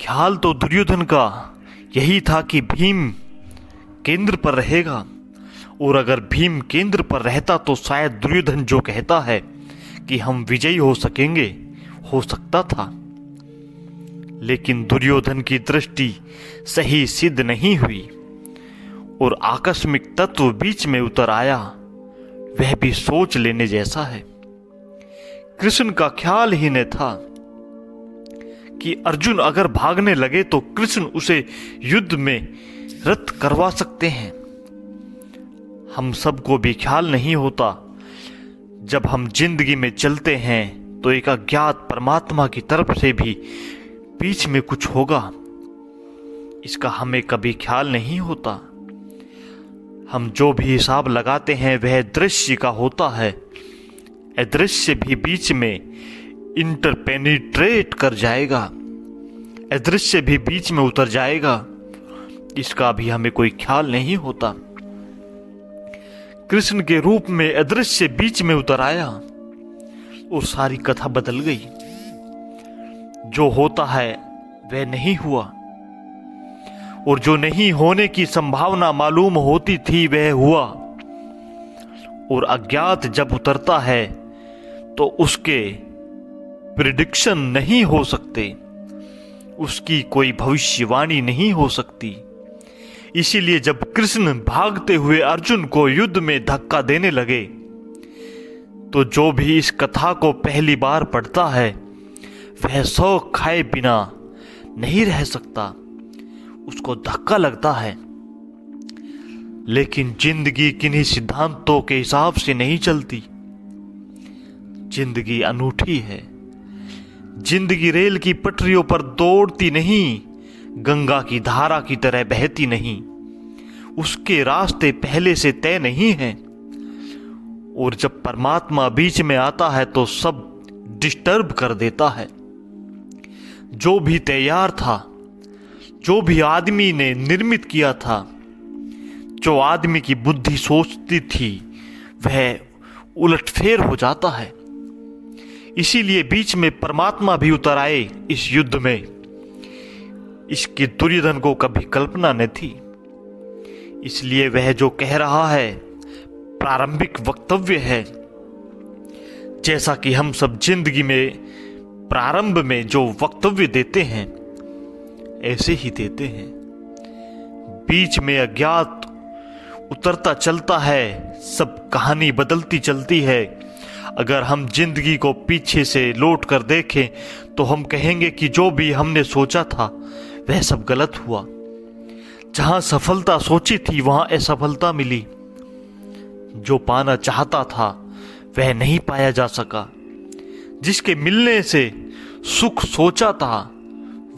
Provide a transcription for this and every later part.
ख्याल तो दुर्योधन का यही था कि भीम केंद्र पर रहेगा, और अगर भीम केंद्र पर रहता तो शायद दुर्योधन जो कहता है कि हम विजयी हो सकेंगे, हो सकता था। लेकिन दुर्योधन की दृष्टि सही सिद्ध नहीं हुई और आकस्मिक तत्व बीच में उतर आया। वह भी सोच लेने जैसा है। कृष्ण का ख्याल ही न था कि अर्जुन अगर भागने लगे तो कृष्ण उसे युद्ध में रत करवा सकते हैं। हम सबको भी ख्याल नहीं होता, जब हम जिंदगी में चलते हैं तो एक अज्ञात परमात्मा की तरफ से भी बीच में कुछ होगा, इसका हमें कभी ख्याल नहीं होता। हम जो भी हिसाब लगाते हैं वह दृश्य का होता है। अदृश्य भी बीच में इंटरपेनिट्रेट कर जाएगा, अदृश्य भी बीच में उतर जाएगा, इसका भी हमें कोई ख्याल नहीं होता। कृष्ण के रूप में अदृश्य बीच में उतर आया और सारी कथा बदल गई। जो होता है वह नहीं हुआ, और जो नहीं होने की संभावना मालूम होती थी वह हुआ। और अज्ञात जब उतरता है तो उसके प्रिडिक्शन नहीं हो सकते, उसकी कोई भविष्यवाणी नहीं हो सकती। इसीलिए जब कृष्ण भागते हुए अर्जुन को युद्ध में धक्का देने लगे तो जो भी इस कथा को पहली बार पढ़ता है वह शौक खाए बिना नहीं रह सकता, उसको धक्का लगता है। लेकिन जिंदगी किन्हीं सिद्धांतों के हिसाब से नहीं चलती। जिंदगी अनूठी है। जिंदगी रेल की पटरियों पर दौड़ती नहीं, गंगा की धारा की तरह बहती नहीं। उसके रास्ते पहले से तय नहीं हैं, और जब परमात्मा बीच में आता है तो सब डिस्टर्ब कर देता है। जो भी तैयार था, जो भी आदमी ने निर्मित किया था, जो आदमी की बुद्धि सोचती थी, वह उलटफेर हो जाता है। इसीलिए बीच में परमात्मा भी उतर आए इस युद्ध में। इसकी दुर्योधन को कभी कल्पना न थी। इसलिए वह जो कह रहा है प्रारंभिक वक्तव्य है, जैसा कि हम सब जिंदगी में प्रारंभ में जो वक्तव्य देते हैं ऐसे ही देते हैं। बीच में अज्ञात उतरता चलता है, सब कहानी बदलती चलती है। अगर हम जिंदगी को पीछे से लौट कर देखें तो हम कहेंगे कि जो भी हमने सोचा था वह सब गलत हुआ। जहां सफलता सोची थी वहां असफलता मिली। जो पाना चाहता था वह नहीं पाया जा सका। जिसके मिलने से सुख सोचा था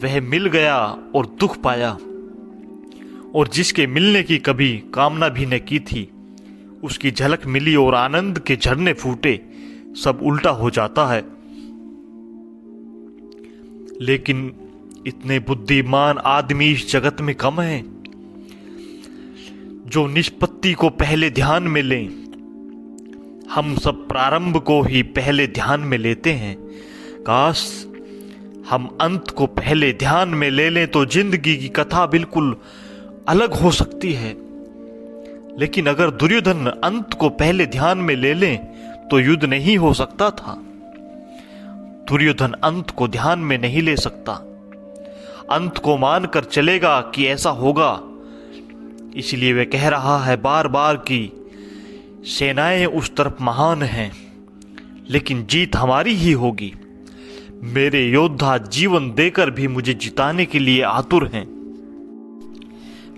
वह मिल गया और दुख पाया, और जिसके मिलने की कभी कामना भी न की थी उसकी झलक मिली और आनंद के झरने फूटे। सब उल्टा हो जाता है। लेकिन इतने बुद्धिमान आदमी इस जगत में कम हैं, जो निष्पत्ति को पहले ध्यान में लें। हम सब प्रारंभ को ही पहले ध्यान में लेते हैं। काश हम अंत को पहले ध्यान में ले लें तो जिंदगी की कथा बिल्कुल अलग हो सकती है। लेकिन अगर दुर्योधन अंत को पहले ध्यान में ले लें तो युद्ध नहीं हो सकता था। दुर्योधन अंत को ध्यान में नहीं ले सकता। अंत को मानकर चलेगा कि ऐसा होगा। इसलिए वह कह रहा है बार बार कि सेनाएं उस तरफ महान हैं, लेकिन जीत हमारी ही होगी। मेरे योद्धा जीवन देकर भी मुझे जिताने के लिए आतुर हैं।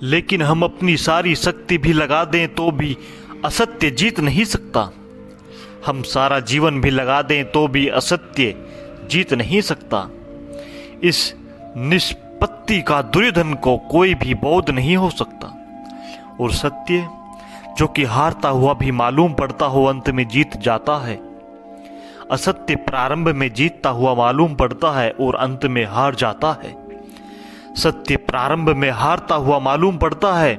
लेकिन हम अपनी सारी शक्ति भी लगा दें तो भी असत्य जीत नहीं सकता। हम सारा जीवन भी लगा दें तो भी असत्य जीत नहीं सकता। इस निष्पत्ति का दुर्योधन को कोई भी बोध नहीं हो सकता। और सत्य जो कि हारता हुआ भी मालूम पड़ता हो अंत में जीत जाता है। असत्य प्रारंभ में जीतता हुआ मालूम पड़ता है और अंत में हार जाता है। सत्य प्रारंभ में हारता हुआ मालूम पड़ता है,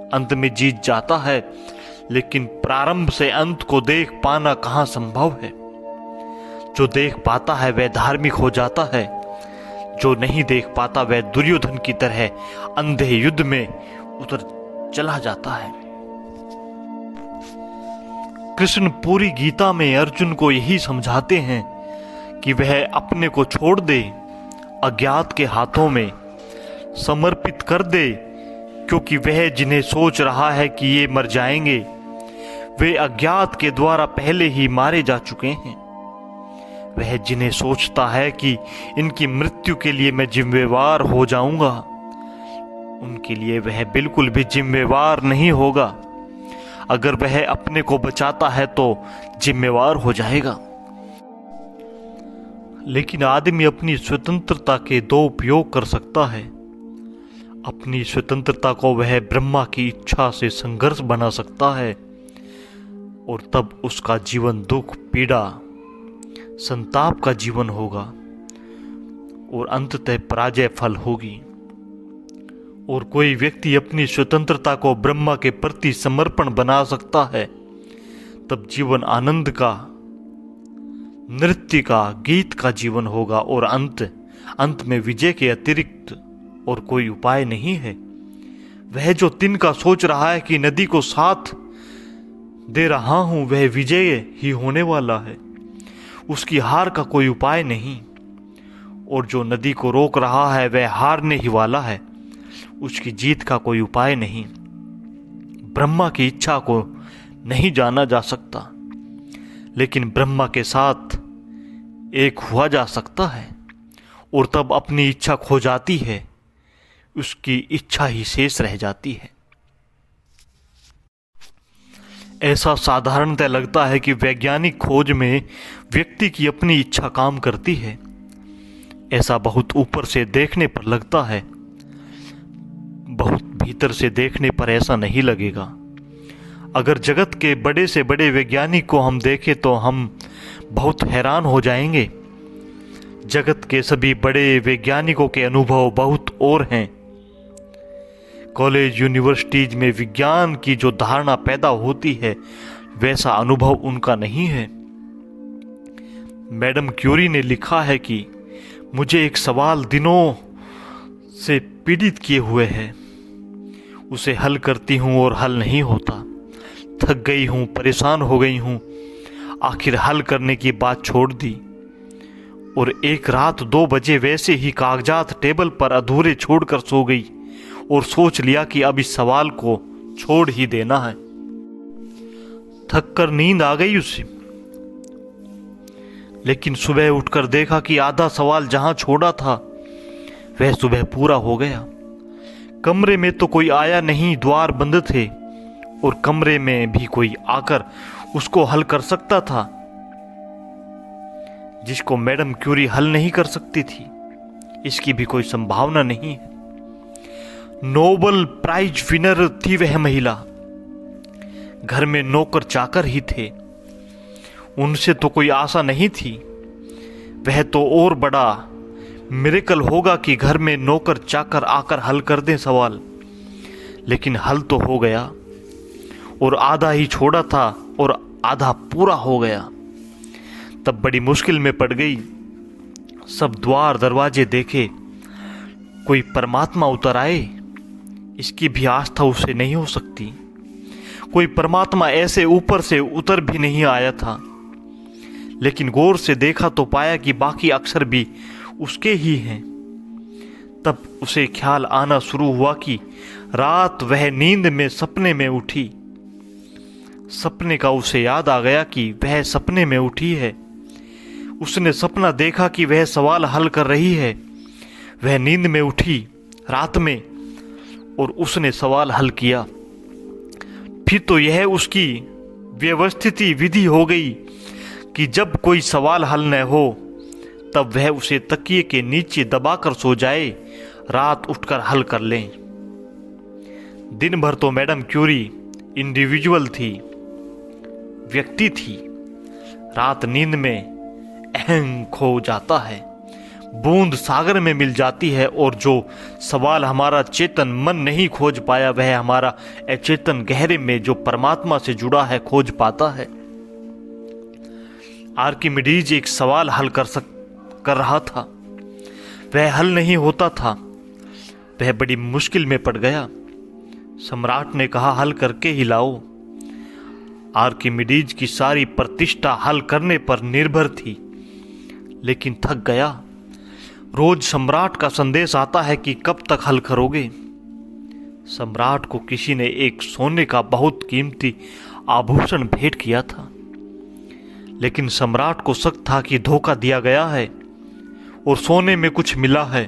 अंत में जीत जाता है। लेकिन प्रारंभ से अंत को देख पाना कहां संभव है। जो देख पाता है वह धार्मिक हो जाता है, जो नहीं देख पाता वह दुर्योधन की तरह अंधे युद्ध में उतर चला जाता है। कृष्ण पूरी गीता में अर्जुन को यही समझाते हैं कि वह अपने को छोड़ दे, अज्ञात के हाथों में समर्पित कर दे, क्योंकि वह जिन्हें सोच रहा है कि ये मर जाएंगे वे अज्ञात के द्वारा पहले ही मारे जा चुके हैं। वह जिन्हें सोचता है कि इनकी मृत्यु के लिए मैं जिम्मेवार हो जाऊंगा, उनके लिए वह बिल्कुल भी जिम्मेवार नहीं होगा। अगर वह अपने को बचाता है तो जिम्मेवार हो जाएगा। लेकिन आदमी अपनी स्वतंत्रता के दो उपयोग कर सकता है। अपनी स्वतंत्रता को वह ब्रह्मा की इच्छा से संघर्ष बना सकता है और तब उसका जीवन दुख, पीड़ा, संताप का जीवन होगा और अंततः पराजय फल होगी। और कोई व्यक्ति अपनी स्वतंत्रता को ब्रह्मा के प्रति समर्पण बना सकता है, तब जीवन आनंद का, नृत्य का, गीत का जीवन होगा और अंत में विजय के अतिरिक्त और कोई उपाय नहीं है। वह जो तिनका सोच रहा है कि नदी को साथ दे रहा हूं वह विजय ही होने वाला है, उसकी हार का कोई उपाय नहीं। और जो नदी को रोक रहा है वह हारने ही वाला है, उसकी जीत का कोई उपाय नहीं। ब्रह्मा की इच्छा को नहीं जाना जा सकता, लेकिन ब्रह्मा के साथ एक हुआ जा सकता है और तब अपनी इच्छा खो जाती है, उसकी इच्छा ही शेष रह जाती है। ऐसा साधारणतः लगता है कि वैज्ञानिक खोज में व्यक्ति की अपनी इच्छा काम करती है। ऐसा बहुत ऊपर से देखने पर लगता है, बहुत भीतर से देखने पर ऐसा नहीं लगेगा। अगर जगत के बड़े से बड़े वैज्ञानिक को हम देखें तो हम बहुत हैरान हो जाएंगे। जगत के सभी बड़े वैज्ञानिकों के अनुभव बहुत और हैं। कॉलेज, यूनिवर्सिटीज में विज्ञान की जो धारणा पैदा होती है वैसा अनुभव उनका नहीं है। मैडम क्यूरी ने लिखा है कि मुझे एक सवाल दिनों से पीड़ित किए हुए है, उसे हल करती हूं और हल नहीं होता। थक गई हूं, परेशान हो गई हूं, आखिर हल करने की बात छोड़ दी और एक रात 2 बजे वैसे ही कागजात टेबल पर अधूरे छोड़कर सो गई और सोच लिया कि अब इस सवाल को छोड़ ही देना है। थक कर नींद आ गई उसे, लेकिन सुबह उठकर देखा कि आधा सवाल जहां छोड़ा था वह सुबह पूरा हो गया। कमरे में तो कोई आया नहीं, द्वार बंद थे और कमरे में भी कोई आकर उसको हल कर सकता था जिसको मैडम क्यूरी हल नहीं कर सकती थी, इसकी भी कोई संभावना नहीं है। नोबेल प्राइज विनर थी वह महिला, घर में नौकर चाकर ही थे, उनसे तो कोई आशा नहीं थी। वह तो और बड़ा मिरेकल होगा कि घर में नौकर चाकर आकर हल कर दें सवाल, लेकिन हल तो हो गया और आधा ही छोड़ा था और आधा पूरा हो गया। तब बड़ी मुश्किल में पड़ गई। सब द्वार दरवाजे देखे, कोई परमात्मा उतर आए, इसकी भी आस्था उसे नहीं हो सकती। कोई परमात्मा ऐसे ऊपर से उतर भी नहीं आया था, लेकिन गौर से देखा तो पाया कि बाकी अक्षर भी उसके ही हैं। तब उसे ख्याल आना शुरू हुआ कि रात वह नींद में सपने में उठी। सपने का उसे याद आ गया कि वह सपने में उठी है। उसने सपना देखा कि वह सवाल हल कर रही है। वह नींद में उठी रात में और उसने सवाल हल किया। फिर तो यह उसकी व्यवस्थित विधि हो गई कि जब कोई सवाल हल न हो तब वह उसे तकिए के नीचे दबाकर सो जाए, रात उठकर हल कर लें। दिन भर तो मैडम क्यूरी इंडिविजुअल थी, व्यक्ति थी। रात नींद में अहं खो जाता है, बूंद सागर में मिल जाती है और जो सवाल हमारा चेतन मन नहीं खोज पाया वह हमारा अचेतन गहरे में जो परमात्मा से जुड़ा है खोज पाता है। आर्किमिडीज एक सवाल हल कर रहा था। वह हल नहीं होता था। वह बड़ी मुश्किल में पड़ गया। सम्राट ने कहा, हल करके ही लाओ। आर्किमिडीज की सारी प्रतिष्ठा हल करने पर निर्भर थी, लेकिन थक गया। रोज सम्राट का संदेश आता है कि कब तक हल करोगे। सम्राट को किसी ने एक सोने का बहुत कीमती आभूषण भेंट किया था, लेकिन सम्राट को शक था कि धोखा दिया गया है और सोने में कुछ मिला है।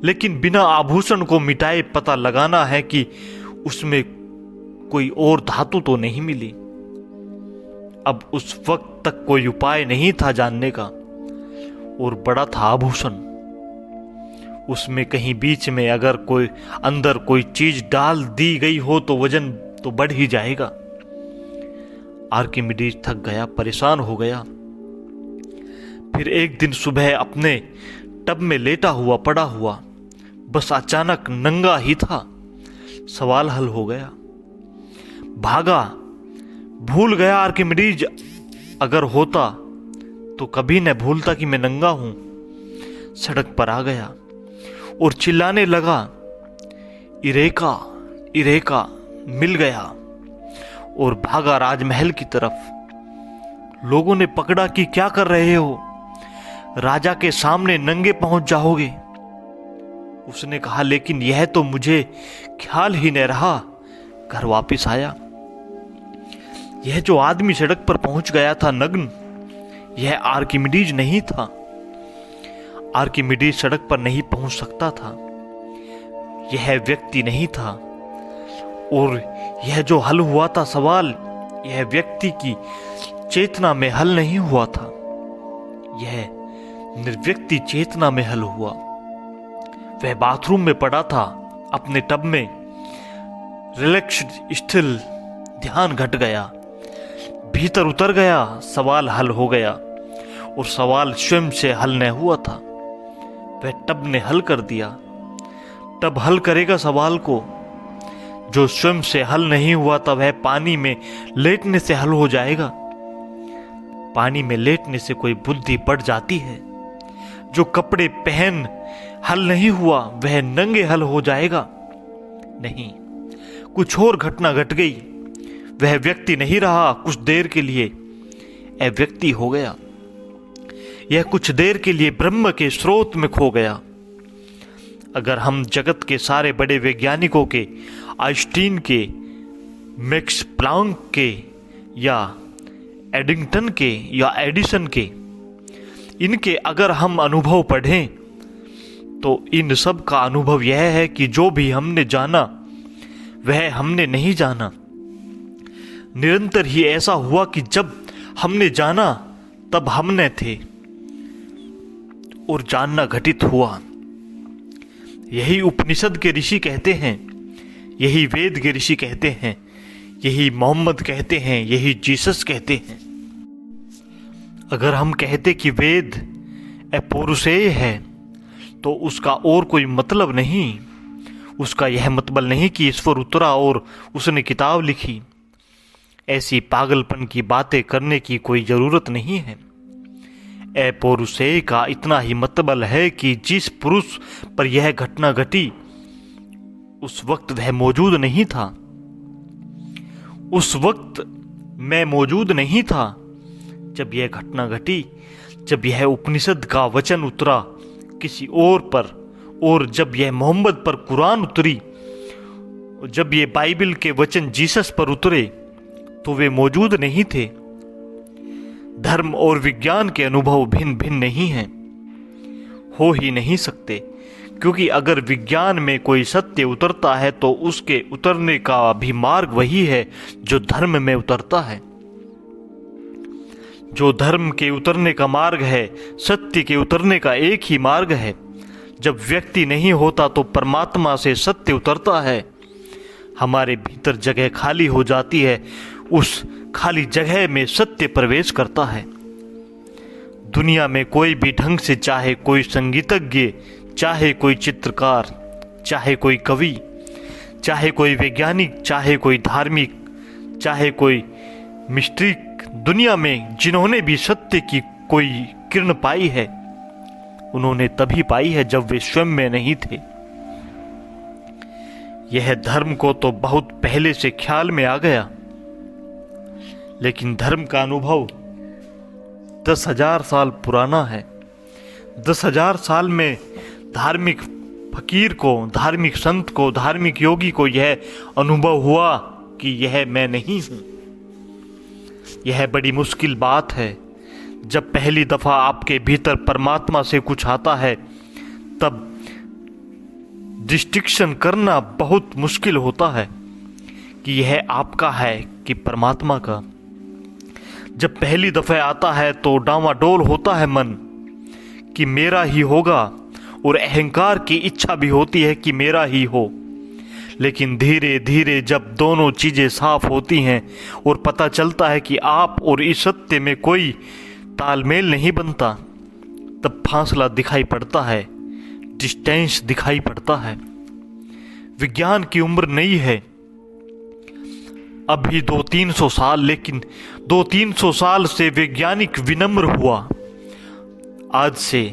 लेकिन बिना आभूषण को मिटाए पता लगाना है कि उसमें कोई और धातु तो नहीं मिली। अब उस वक्त तक कोई उपाय नहीं था जानने का, और बड़ा था आभूषण। उसमें कहीं बीच में अगर कोई अंदर कोई चीज डाल दी गई हो तो वजन तो बढ़ ही जाएगा। आर्किमिडीज थक गया, परेशान हो गया। फिर एक दिन सुबह अपने टब में लेटा हुआ पड़ा हुआ, बस अचानक नंगा ही था। सवाल हल हो गया। भागा, भूल गया आर्किमिडीज। अगर होता तो कभी न भूलता कि मैं नंगा हूं। सड़क पर आ गया और चिल्लाने लगा, इरेका इरेका, मिल गया। और भागा राजमहल की तरफ। लोगों ने पकड़ा कि क्या कर रहे हो, राजा के सामने नंगे पहुंच जाओगे। उसने कहा, लेकिन यह तो मुझे ख्याल ही नहीं रहा। घर वापस आया। यह जो आदमी सड़क पर पहुंच गया था नग्न, यह आर्किमिडीज नहीं था। आर्किमिडीज सड़क पर नहीं पहुंच सकता था। यह व्यक्ति नहीं था। और यह जो हल हुआ था सवाल, यह व्यक्ति की चेतना में हल नहीं हुआ था। यह निर्व्यक्ति चेतना में हल हुआ। वह बाथरूम में पड़ा था, अपने टब में रिलैक्स्ड, स्थिर, ध्यान घट गया, भीतर उतर गया। सवाल हल हो गया, और सवाल स्वयं से हल नहीं हुआ था। वह टब ने हल कर दिया। टब हल करेगा सवाल को। जो स्वयं से हल नहीं हुआ था वह पानी में लेटने से हल हो जाएगा। पानी में लेटने से कोई बुद्धि बढ़ जाती है। जो कपड़े पहन हल नहीं हुआ वह नंगे हल हो जाएगा। नहीं, कुछ और घटना घट गई। वह व्यक्ति नहीं रहा। कुछ देर के लिए अव्यक्ति हो गया। यह कुछ देर के लिए ब्रह्म के स्रोत में खो गया। अगर हम जगत के सारे बड़े वैज्ञानिकों के, आइंस्टीन के, मैक्स प्लांक के, या एडिंगटन के, या एडिसन के, इनके अगर हम अनुभव पढ़ें तो इन सब का अनुभव यह है कि जो भी हमने जाना वह हमने नहीं जाना। निरंतर ही ऐसा हुआ कि जब हमने जाना तब हम न थे, और जानना घटित हुआ। यही उपनिषद के ऋषि कहते हैं, यही वेद के ऋषि कहते हैं, यही मोहम्मद कहते हैं, यही जीसस कहते हैं। अगर हम कहते कि वेद अपौरुषेय है तो उसका और कोई मतलब नहीं। उसका यह मतलब नहीं कि ईश्वर उतरा और उसने किताब लिखी। ऐसी पागलपन की बातें करने की कोई जरूरत नहीं है। अपौरुषेय का इतना ही मतलब है कि जिस पुरुष पर यह घटना घटी उस वक्त वह मौजूद नहीं था। उस वक्त मैं मौजूद नहीं था जब यह घटना घटी, जब यह उपनिषद का वचन उतरा किसी और पर, और जब यह मोहम्मद पर कुरान उतरी, जब ये बाइबल के वचन जीसस पर उतरे तो वे मौजूद नहीं थे। धर्म और विज्ञान के अनुभव भिन्न भिन्न नहीं हैं, हो ही नहीं सकते, क्योंकि अगर विज्ञान में कोई सत्य उतरता है तो उसके उतरने का भी मार्ग वही है जो धर्म में उतरता है। जो धर्म के उतरने का मार्ग है, सत्य के उतरने का एक ही मार्ग है। जब व्यक्ति नहीं होता तो परमात्मा से सत्य उतरता है। हमारे भीतर जगह खाली हो जाती है, उस खाली जगह में सत्य प्रवेश करता है। दुनिया में कोई भी ढंग से, चाहे कोई संगीतज्ञ, चाहे कोई चित्रकार, चाहे कोई कवि, चाहे कोई वैज्ञानिक, चाहे कोई धार्मिक, चाहे कोई मिस्टिक, दुनिया में जिन्होंने भी सत्य की कोई किरण पाई है उन्होंने तभी पाई है जब वे स्वयं में नहीं थे। यह धर्म को तो बहुत पहले से ख्याल में आ गया, लेकिन धर्म का अनुभव 10,000 साल पुराना है। 10,000 साल में धार्मिक फकीर को, धार्मिक संत को, धार्मिक योगी को यह अनुभव हुआ कि यह मैं नहीं हूं। यह बड़ी मुश्किल बात है। जब पहली दफा आपके भीतर परमात्मा से कुछ आता है तब डिस्टिंक्शन करना बहुत मुश्किल होता है कि यह आपका है कि परमात्मा का। जब पहली दफा आता है तो डामाडोल होता है मन कि मेरा ही होगा, और अहंकार की इच्छा भी होती है कि मेरा ही हो। लेकिन धीरे धीरे जब दोनों चीज़ें साफ होती हैं और पता चलता है कि आप और इस सत्य में कोई तालमेल नहीं बनता, तब फासला दिखाई पड़ता है, डिस्टेंस दिखाई पड़ता है। विज्ञान की उम्र नहीं है अभी 200-300 साल, लेकिन 200-300 साल से वैज्ञानिक विनम्र हुआ। आज से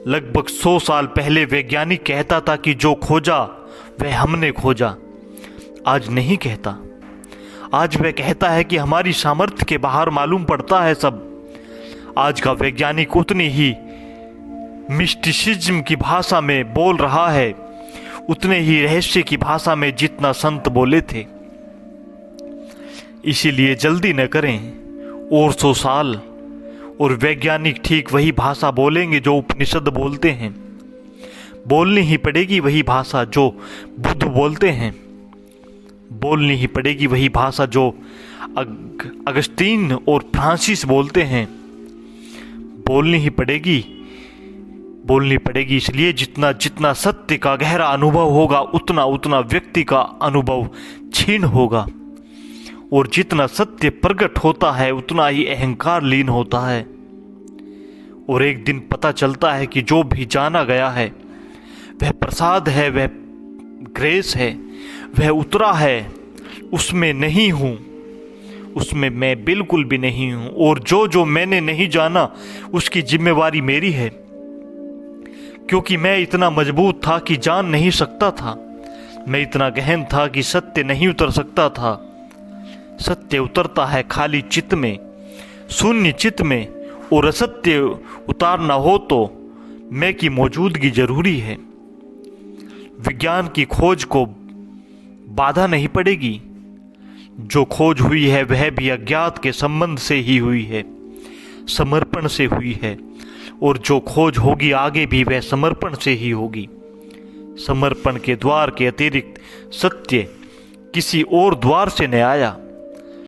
लगभग 100 साल पहले वैज्ञानिक कहता था कि जो खोजा वह हमने खोजा। आज नहीं कहता। आज वह कहता है कि हमारी सामर्थ्य के बाहर मालूम पड़ता है सब। आज का वैज्ञानिक उतनी ही मिस्टिसिज्म की भाषा में बोल रहा है, उतने ही रहस्य की भाषा में जितना संत बोले थे। इसीलिए जल्दी न करें और 100 साल और वैज्ञानिक ठीक वही भाषा बोलेंगे जो उपनिषद बोलते हैं। बोलनी ही पड़ेगी वही भाषा जो बुद्ध बोलते हैं। बोलनी ही पड़ेगी वही भाषा जो अगस्तीन और फ्रांसिस बोलते हैं। बोलनी पड़ेगी इसलिए जितना जितना सत्य का गहरा अनुभव होगा उतना उतना व्यक्ति का अनुभव क्षीण होगा, और जितना सत्य प्रकट होता है उतना ही अहंकार लीन होता है। और एक दिन पता चलता है कि जो भी जाना गया है वह प्रसाद है, वह ग्रेस है, वह उतरा है, उसमें नहीं हूँ, उसमें मैं बिल्कुल भी नहीं हूँ। और जो जो मैंने नहीं जाना उसकी जिम्मेवारी मेरी है, क्योंकि मैं इतना मजबूत था कि जान नहीं सकता था। मैं इतना गहन था कि सत्य नहीं उतर सकता था। सत्य उतरता है खाली चित्त में, शून्य चित्त में, और असत्य उतारना हो तो मैं की मौजूदगी जरूरी है। विज्ञान की खोज को बाधा नहीं पड़ेगी। जो खोज हुई है वह भी अज्ञात के संबंध से ही हुई है, समर्पण से हुई है, और जो खोज होगी आगे भी वह समर्पण से ही होगी। समर्पण के द्वार के अतिरिक्त सत्य किसी और द्वार से न आया।